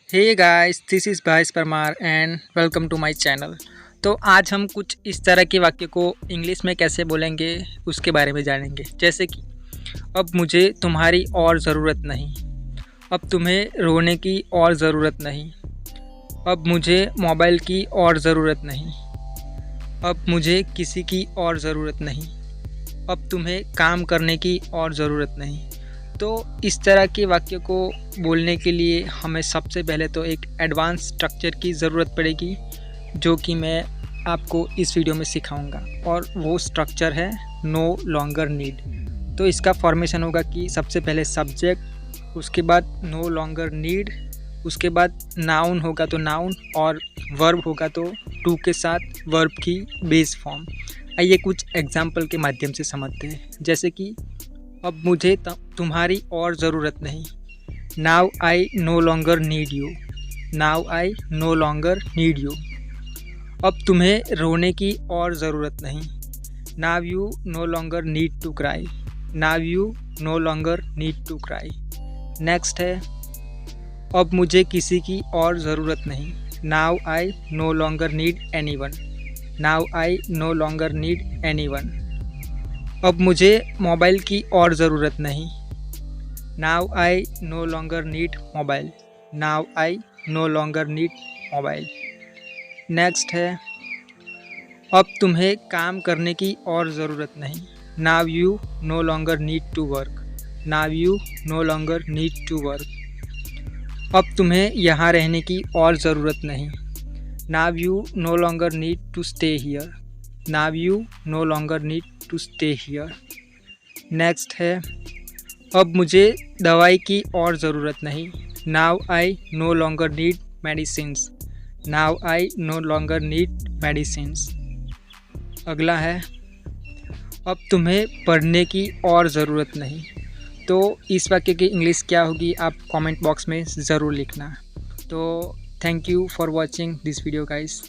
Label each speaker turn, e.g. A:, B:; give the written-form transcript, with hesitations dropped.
A: Hey guys, this is Bhais Parmar and welcome to my channel. तो आज हम कुछ इस तरह के वाक्य को इंग्लिश में कैसे बोलेंगे उसके बारे में जानेंगे। जैसे कि अब मुझे तुम्हारी और ज़रूरत नहीं, अब तुम्हें रोने की और ज़रूरत नहीं, अब मुझे मोबाइल की और ज़रूरत नहीं, अब मुझे किसी की और ज़रूरत नहीं, अब तुम्हें काम करने की और ज़रूरत नहीं। तो इस तरह के वाक्य को बोलने के लिए हमें सबसे पहले तो एक एडवांस स्ट्रक्चर की ज़रूरत पड़ेगी, जो कि मैं आपको इस वीडियो में सिखाऊंगा। और वो स्ट्रक्चर है नो लॉन्गर नीड। तो इसका फॉर्मेशन होगा कि सबसे पहले सब्जेक्ट, उसके बाद नो लॉन्गर नीड, उसके बाद नाउन होगा तो नाउन, और वर्ब होगा तो टू के साथ वर्ब की बेस फॉर्म। आइए कुछ एग्जाम्पल के माध्यम से समझते हैं। जैसे कि अब मुझे तुम्हारी और ज़रूरत नहीं, now I no longer need you, now I no longer need you. अब तुम्हें रोने की और ज़रूरत नहीं, now you no longer need to cry, now you no longer need to cry. Next है अब मुझे किसी की और ज़रूरत नहीं, now I no longer need anyone, now I no longer need anyone. अब मुझे मोबाइल की और ज़रूरत नहीं, now I no longer need mobile, now I no longer need mobile. Next है अब तुम्हें काम करने की और ज़रूरत नहीं, now you no longer need to work, now you no longer need to work. अब तुम्हें यहाँ रहने की और ज़रूरत नहीं, now you no longer need to stay here, now you no longer need to stay here. Next है अब मुझे दवाई की और ज़रूरत नहीं, now I no longer need medicines, now I no longer need medicines. अगला है अब तुम्हें पढ़ने की और ज़रूरत नहीं। तो इस वाक्य की इंग्लिश क्या होगी आप कमेंट बॉक्स में ज़रूर लिखना। तो thank you for watching this video guys.